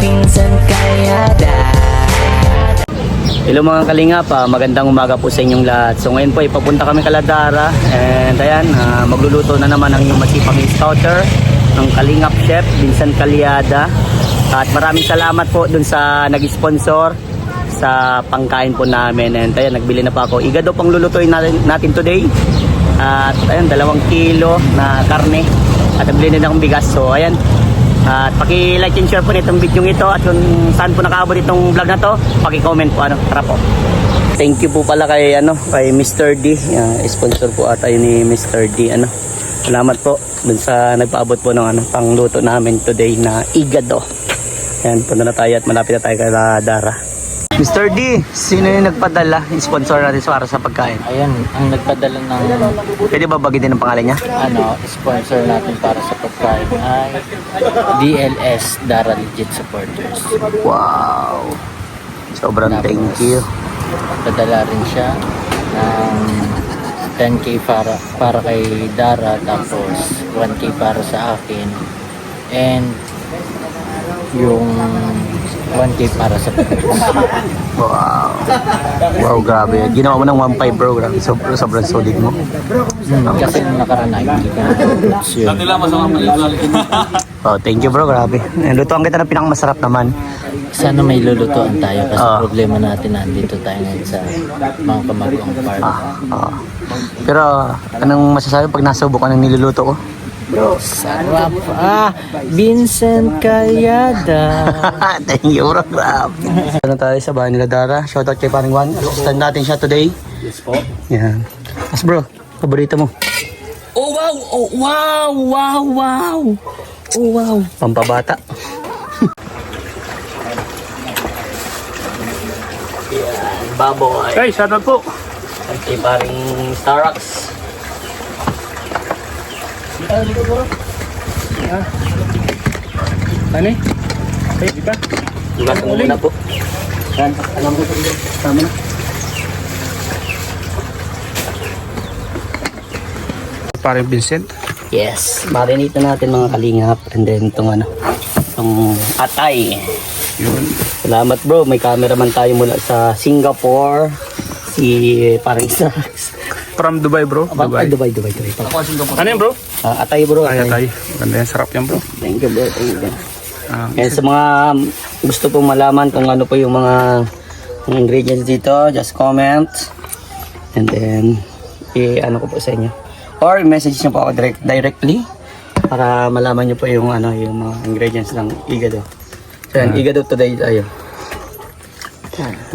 Pinsan Kalyada. Hello mga kalingap, magandang umaga po sa inyong lahat. So ngayon po ipapunta kami Kaladara and ayan, magluluto na naman ang inyong masipang scouter ng Kalingap Chef Pinsan Kalyada. At maraming salamat po dun sa nag-sponsor sa pangkain po namin. And ayan, nagbili na pa ako. Igado pang lulutuin natin today. At ayan, 2 kilo na karne. At nagbili na akong bigas. So ayan, at paki-like and share po nitong video ito. At kung saan po nakaabot itong vlog na to, paki-comment po. Tara po. Thank you po pala kay kay Mr. D. Sponsor po ata yun ni Mr. D. Salamat po dun sa nagpaabot po ng pangluto namin today na igado. Ayan, punta na tayo at malapit na tayo kay Dara. Mr. D, sino yung nagpadala? Sponsor natin para sa pagkain. Ayan, ang nagpadala ng Pwede ba bagitin ang pangalan niya? sponsor natin para sa pagkain ay DLS, Dara Legit Supporters. Wow! Sobrang Tapos, thank you. Padala rin siya ng 10K para kay Dara, tapos 1K para sa akin, and yung 1K para sa pagkain. Wow. Wow, grabe. Ginawa mo ng 1.5 bro. Sobrang solid mo. Kasi nung nakaraan na, hindi ko yun. Oh, thank you bro, grabe. Lutuan kita na pinakamasarap naman. Sana may lulutuan tayo kasi problema natin nandito tayo ngayon sa mga Kamagong Park. Pero anong masasabi pag nasubukan ng niluluto ko? Sarap! Vincent Kalyada! Thank you bro, grabe. Ano tayo sa bahay nila Dara? Shoutout kay Paring Juan. Assistant natin siya today. Yes po. Yan. As bro, paborito mo? Oh wow! Oh wow! Wow! Wow! Oh wow! Pampabata. Yan, baboy. Hey, shoutout po. At kay Paring Starrocks. Ano eh? Hey, di ba? Iwas mo muna po. Yan, alam ko po. Tama na. Parang Vincent. Yes, marinate na natin mga kalingap. And then itong itong atay. Yun. Salamat bro, may cameraman tayo mula sa Singapore. Si Paring Starrocks. From Dubai, bro. Dubai. Dubai. Ano yan, bro? Atay bro. Ay, atay. Ganda yan. Sarap yan, bro. Thank you bro, thank you. Kaya sa mga gusto pong malaman kung ano po yung mga ingredients dito, just comment. And then, ano ko po sa inyo. Or message nyo po ako directly para malaman nyo po yung yung mga ingredients ng igado. So yan, igado today tayo.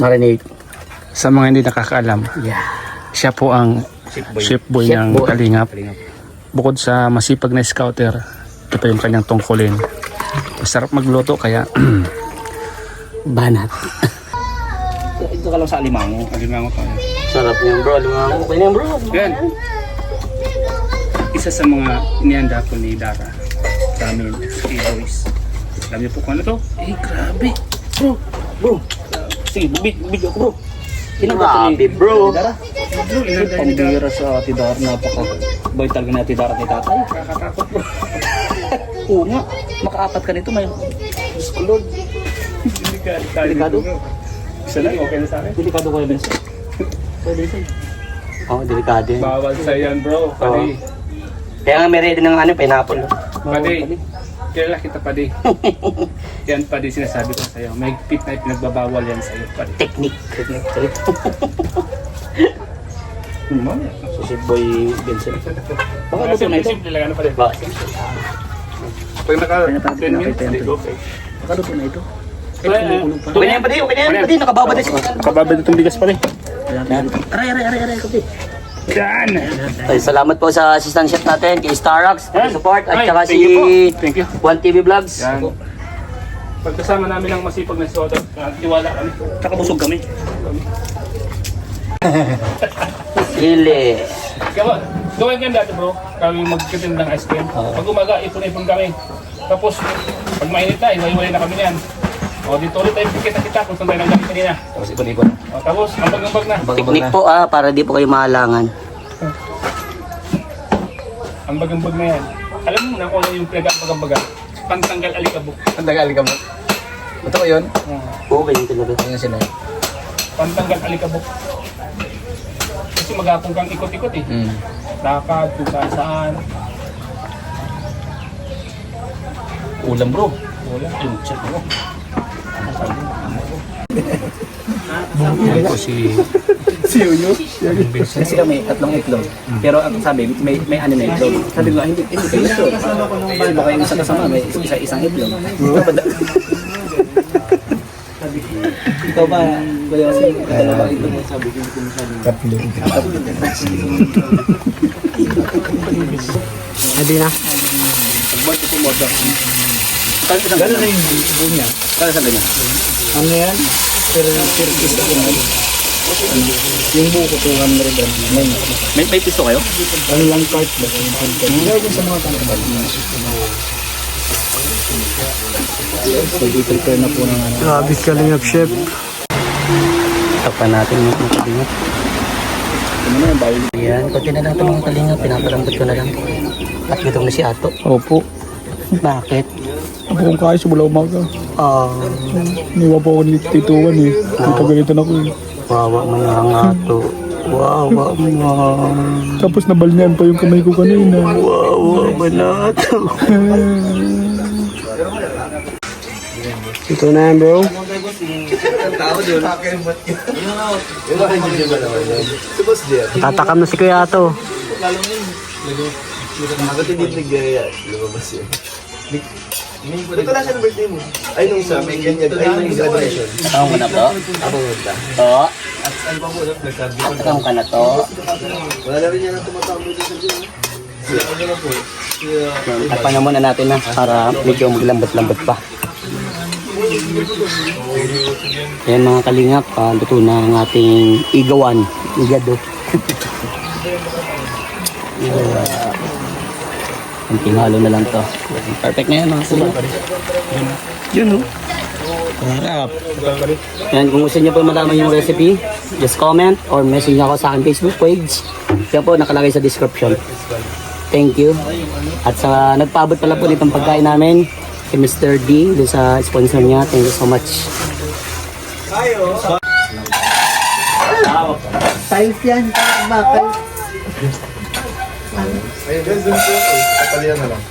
Marinate. Sa mga hindi nakakaalam, Yeah. siya po ang chef boy ng Kalingap. Bukod sa masipag na scouter, ito pa yung kanyang tungkulin. Masarap magluto, kaya Banat. ito ka lang sa alimango. Alimango pa. Sarap niyan bro, alimango. Pwede yan bro. Yan. Isa sa mga inihanda po ni Dara sa amin, boys. Alam niyo po kung ano to? Eh, grabe. Bro. Sige, video ko, bro. Grabe bro. Dara. Bro, inihanda ni Dara. Pambira sa Ate Dara, napaka-boy talaga na Ate Dara kay tatay. Nakakatakot, bro. Oo nga, makaapat ka nito, may skulod. Delikado? Isa lang, okay na sa akin. Delikado kayo, Benson. Pwede sa'yo. Oo, delikado yan. Bawal sa yan, bro. Padi. Kaya nga may ready ng pineapple. Padi. Kilala kita, Padi. Yan, Padi, sinasabi ko sa'yo. May pit na pinagbabawal yan sa'yo, Padi. Technique. So si Boy Benson. Baka luto na ito. Simple lang, ano, Padi? Baka Pag naka 10 minutes, hindi ko okay. Baka luto na ito. Okay Okay na yan, Padi. Nakababad na siya. Kababad itong bigas, Padi. Aray, Padi. Yan! Ay, salamat po sa assistant chef natin, kay Starrocks, Yan. support, at Ay, saka thank you po. si Thank you. One TV Vlogs. Yan. Pagkasama namin ang masipag na soda, tiwala kami. Tsaka busog kami. Sili. Gawin ka dati, bro. Kami magkitim ng ice cream. Pag umaga, ipon-ipon kami. Tapos, pag mainit na, iwaiwalay na kami niyan. O, dito ulit tayo kita kung saan tayo nanggaling kanina. Tapos ipon-ipon. O, tapos, ambag-ambag na. Teknik po para di po kayo mahalangan. Ambag-ambag na yan. Alam mo na kung ano yung pinag-ambag-ambaga. Pantanggal alikabok. Ang tagal ka mo. Totoo yun? Okay yun talaga. Ayun sila. Pantanggal alikabok. Kasi magapong kang ikot-ikot eh. Lakad, kung saan. Ulam bro. Wala, yung chat mo. Yan po si Kasi kami tatlong itlog. Pero ang sabi, may ano na itlog. Sabi ko, hindi kayo itlog. Kasi baka yung isa kasama, may isang itlog. Ikaw ba, Kuya Jose? Ikaw ba itlog mo sabi? Hindi na. Gano'n na yung buo niya? Kaya sabi niya? Ano yan? Per piece ko na. Yung buo ko 200. May pisto kayo? Ano lang cart ba? Ngayon sa mga tangkabal. So, i-prepare na po ng ano. Grabe Kalingap Chef. Tapan natin yung mga kalingap. Ano na yung bawal? Ayan, konti na lang ito mga kalingap. Pinapalambot ko na lang. At gutom na si Ato. Opo. Bakit? Ako kung kaya simula umaga. Niwa po ako ni Tituan eh. Napagalitan ako eh. Wawa mo na ang Ato. Wawa mo. Tapos nabalnyan pa yung kamay ko kanina. Wawa mo na Ato. Ito na yan bro. Tatakam na si Kuya Ato. Ito na siya ng birthday mo. Ay, nung sa may ganyan. Ay, nung graduation. Tatakam mo na to? Ako na. To? Ano pa po, nagsabi. Tatakam ka na to? Wala na rin yan ang tumatawag dito sa Diyo. Ano na po? Tapan na muna natin na para medyo maglambot-lambot pa. Ayan mga kalingap, luto na ang ating igawan. Igado. Kunting halo na lang to. Perfect na yan mga kalingap. Yun o. Harap. Yan, kung gusto niyo po malaman yung recipe, just comment or message niyo ako sa aking Facebook page. Yan po, nakalagay sa description. Thank you. At sa nagpaabot pala po nitong pagkain namin, si Mr. D, doon sa sponsor niya. Thank you so much. Tiles yan, bakal. Ayun, guys, dun po. Kapalian na lang.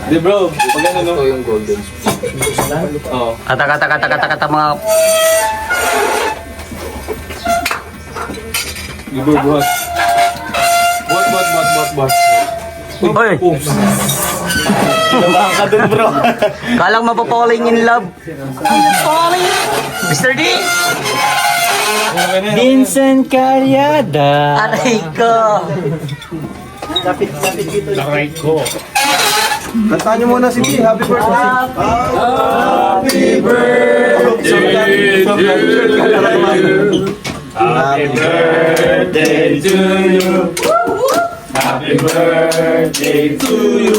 Di bro, pag ano no? Ito yung golden spoon. Oo. Kata mga... Ibubuhat. What? Oy! Labahan ka dun bro. Kalang mapapalling in love. Falling! Mr. D! Vincent Caryada. Aray ko! Nakright ko. Kantaan niyo muna si B. Happy birthday. Happy birthday to you. Happy birthday to you. Happy birthday to you.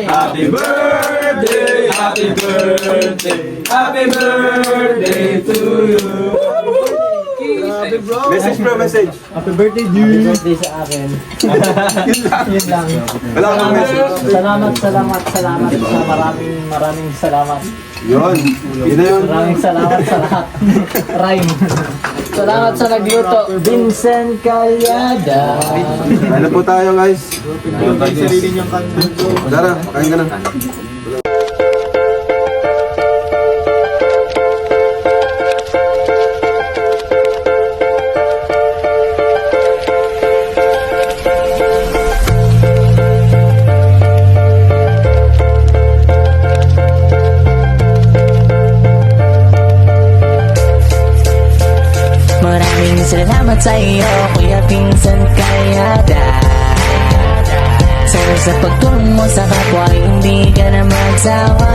Happy birthday, happy birthday, happy birthday to you. Message bro, message. Happy birthday dude. Birthday sa akin. Yun lang. Wala kang message. Salamat sa maraming salamat. Yun. Yun na yun. Maraming salamat sa lahat. Rhyme. Salamat sa nagluto. Vincent Caryada. Kain na po tayo guys. Dara, kain ka na. Maraming salamat sa iyo, Kuya Vincent Caryada. Sana sa pagtulong mo sa kapwa, hindi ka na magsawa.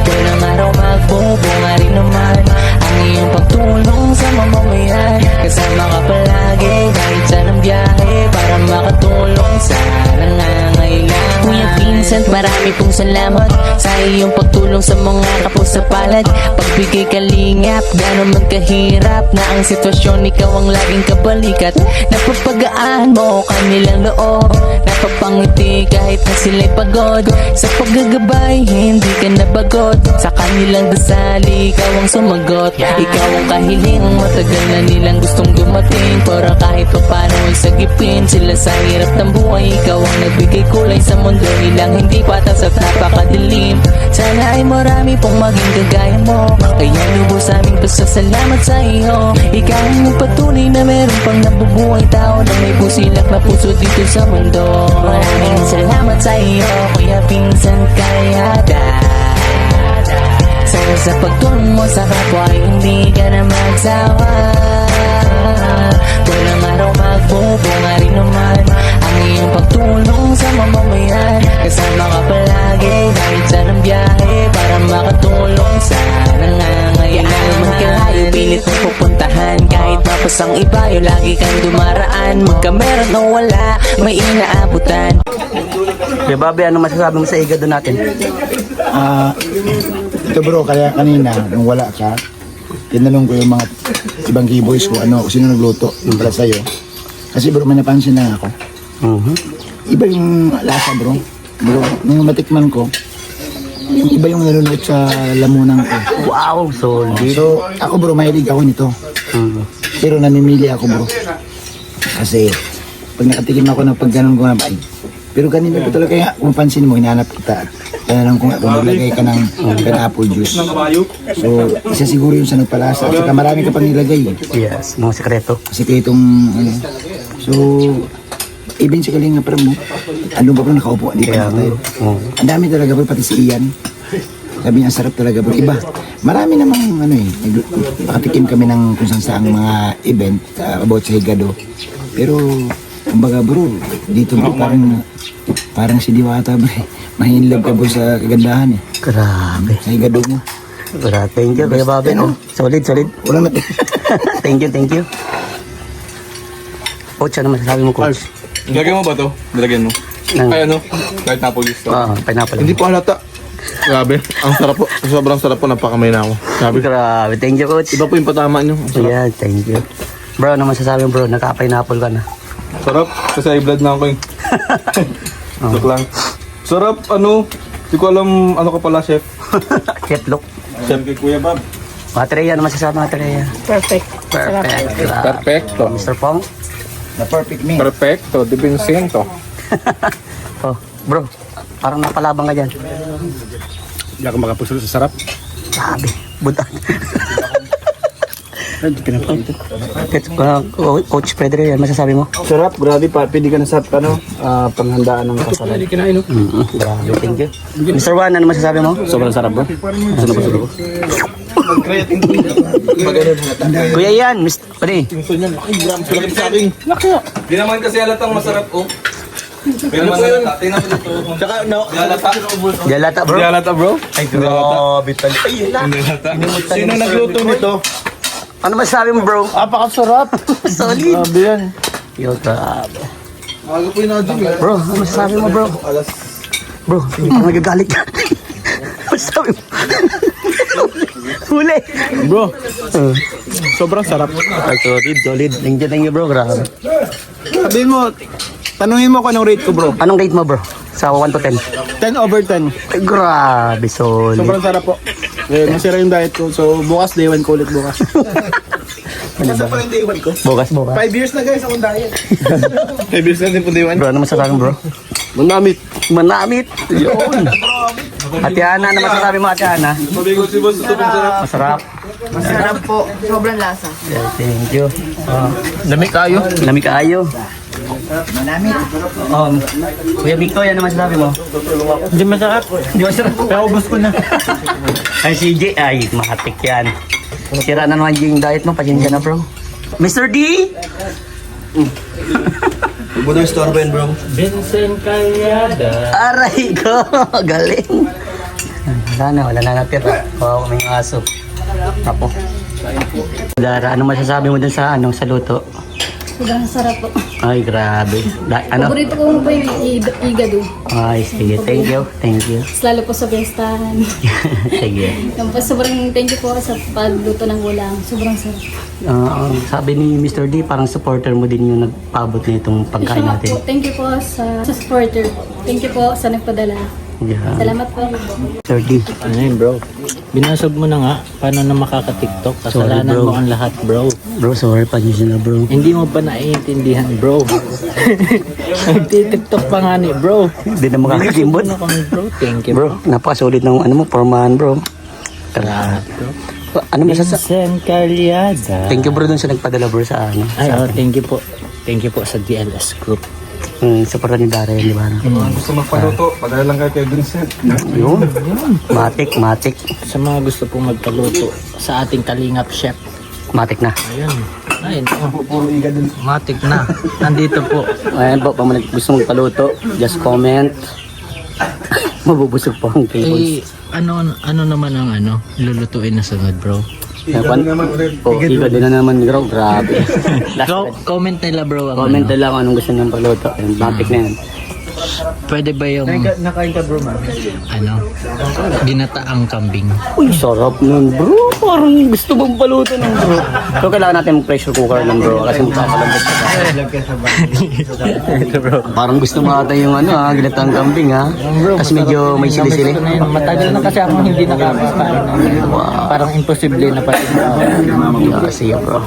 Walang araw magbubunga rin naman ang iyong pagtulong sa mamamayan. Kasama ka palagi kahit saan ang biyahe para makatulong sa nangangailangan. Kuya Vincent, marami pong salamat sa iyong pagtulong sa mga kapos sa palad. Pagbigay kalingap, gano'n man kahirap na ang sitwasyon, ikaw ang laging kabalikat. Napapagaan mo kanilang loob, napapangiti kahit na sila'y pagod. Sa paggagabay, hindi ka nabagot, sa kanilang dasali, ikaw ang sumagot. Ikaw ang kahiling, matagal na nilang gustong dumating, para kahit pa paano ay sagipin sila sa hirap ng buhay. Ikaw ang nagbigay kulay sa mundo nilang hindi patas at napakadilim. Sana ay marami pong maging kagaya mo, kaya lubos aming pasasalamat sa iyo. Ikaw ang nagpatunay na meron pang nabubuhay tao na may pusilak na puso dito sa mundo. Maraming salamat sa iyo, Kuya Vincent Calyada. Sana sa pagtulong mo sa kapwa ay hindi ka na magsawa. Walang araw magbubunga rin naman ang iyong pagtulong sa mamamayan. Kasama ka palagi kahit saan ang biyahe para makatulong sa nangangailangan. Kahit pilit mong pupuntahan, kahit mapasang ibayo, lagi kang dumaraan. Magkameron o wala, may inaabutan. Kuya Bobby, ano masasabi mo sa igado natin? Ito bro, kaya kanina, nung wala ka, tinanong ko yung mga ibang keyboys ko, sino nagluto, yung pala sa'yo. Kasi bro, may napansin na ako. Iba yung lasa bro. Bro, nung matikman ko, yung iba yung nalulot sa lamunan ko. Wow, solid. So, ako bro, mahilig ako nito. Pero namimili ako bro. Kasi, pag nakatikim ako ng pagganon ko na, ay, pero kanina ko talaga, kaya kung pansin mo, hinahanap kita. Kaya lang kung naglagay ka ng pineapple juice. So, isa siguro yung sa nagpalasa. At saka marami ka pang nilagay. Yes, mga sekreto. Kasi kaya itong, so, even si Kalinga parang mo, ano ba bro, nakaupo, di pa tayo. Ang dami talaga bro, pati si Ian. Sabi niya, sarap talaga bro. Iba, marami namang, nakatikim kami ng kung saan saang mga event about sa Higado. Pero, kumbaga bro, dito bro, parang si Diwata bro. Mahinlove ka bro sa kagandahan eh. Grabe. Sa Higado mo. Grabe. Thank you, Kuya Bobby. No? Solid, solid. Wala natin. Thank you. Coach, ano masasabi mo, Coach? Lagyan mo ba to? Nilagyan mo? Nang- Ay kahit napolis to. Pineapple. Hindi po halata. Grabe, ang sarap po. Sobrang sarap po, napakamay na ako. Sabi ka, Grabe. Thank you, Coach. iba po yung patama nyo. Ang sarap. Yeah, thank you. Bro, ano masasabi mo, bro? Naka-pineapple ka na. Sarap, kasi high blood na ako eh. Joke lang. Sarap, hindi ko alam ano ka pala, chef. Chef look. Chef kay Kuya Bob. Materia, ano masasabi mo, Materia? Perfect. Perfect. Grabe. Perfecto. Mr. Pong? Na perfect meal. Perfecto, di Vincento. Oh, bro, parang napalabang ka dyan. Hindi ako makapusul sa sarap. Grabe. Buta. Coach Pedro, yan masasabi mo? Sarap, grabe pa. Pwede ka na sa panghandaan ng kasalan. Grabe, thank you. Mr. Juan, ano masasabi mo? Sobrang sarap bro. Gusto na ba sarap? Kuya Ian, Mr. Pwede. Sulakit sa akin. Di naman kasi halatang masarap, oh. Pero naman halata. Tingnan mo dito. Tsaka, halata. Jalata, bro. Halata, bro? Ay, grabe talaga. Sino nagluto nito? Ano masasabi mo, bro? Napakasarap. Solid. Grabe yan. Yo, grabe. Maga po yung na-gym eh. Bro, ano masasabi mo, bro? Bro, hindi ka nagagalit ka. Masasabi mo? Huli. Bro, sobrang sarap. Ay, solid. Thank you, bro. Grabe. Sabihin mo, tanungin mo kung anong rate ko bro. Anong rate mo, bro? Sa 1 to 10? 10/10. Ay, grabe, solid. Sobrang sarap po. Eh, masira yung diet ko. So, bukas, day 1 ko ulit bukas. Nasa pa yung day 1 ko? Bukas. 5 years na guys akong diet. 5 years na din po day 1. Bro, ano masasabi mo, bro? Manamit. Manamit. Yun. Ate Ana, ano masasabi mo, Ate Ana? Sabi ko si boss, ito pong sarap. Masarap. Masarap po. Sobrang lasa. Yeah, thank you. Lamig kayo. Lamig kaayo. Kuya Victoria, ano masasabi mo? Hindi masarap. Di ba sir? Pero ubos ko na. Ay, CJ, ay, mahatik yan. Sira na naman yung diet mo, pasensya na, bro. Mr. D! Huwag mo na yung store ba yun, bro? Vincent Calyada. Aray ko! Galing! Wala na natira. Wow, may aso. Tapo. Dara, ano masasabi mo dun sa, sa luto? Sobrang sarap po. Ay, grabe. Ano? Paborito ko po yung igado. Ay, sige. Thank you. Thank you. Mas lalo po sa pestahan. Sige. Yung po, sobrang thank you po sa pagluto ng ulam. Sobrang sarap. Sabi ni Mr. D, parang supporter mo din yung nagpabot na itong pagkain Siya natin. po, thank you po sa supporter po. Thank you po sa nagpadala. Yeah. Salamat po. Mr. D. Ano yun, bro? Binasag mo na nga. Paano na makaka-tiktok? Kasalanan Sorry, bro. mo ang lahat, bro. Bro, sorry pa na bro. Hindi mo pa naiintindihan, bro. Nagtitiktok pa nga ni bro. Hindi na makakakimbot. Ano kami, bro? Thank you, Bro, napakasulit ng ano mo, formahan bro. Salamat, bro. Ano masasa? Vincent Calyada. Thank you bro dun sa nagpadala bro sa ano. Ay, thank you po. Thank you po sa DLS Group. Sa parang ni Dara yun, di ba? Gusto magpaluto, padala lang kay Vincent. Yun. Matik. Sa mga gusto pong magpaluto sa ating Kalingap Chef. Matik na. Ayun. Ayun. Matik na. Nandito po. Ayan po, pag gusto mong paluto, just comment. Mabubusog po ang Eh, tables. ano naman ang lulutuin na sunod, bro? Iga din na naman bro, grabe. Comment nila, bro. Ang Comment na lang kung anong gusto niyang paluto. Ayan, matik na yan. Pwede ba yung Nakain ka bro, man. ginataang kambing? Uy, sarap nun bro. Parang gusto mong paluto nun bro. So kailangan natin mag-pressure cooker lang bro. Kasi magpapalambot ka pa. Parang gusto mo ata yung ginatang kambing ha. Kasi medyo may sili-sili. Matagal na kasi ako hindi nakakakain. Parang imposible na pati. Yeah, see you bro.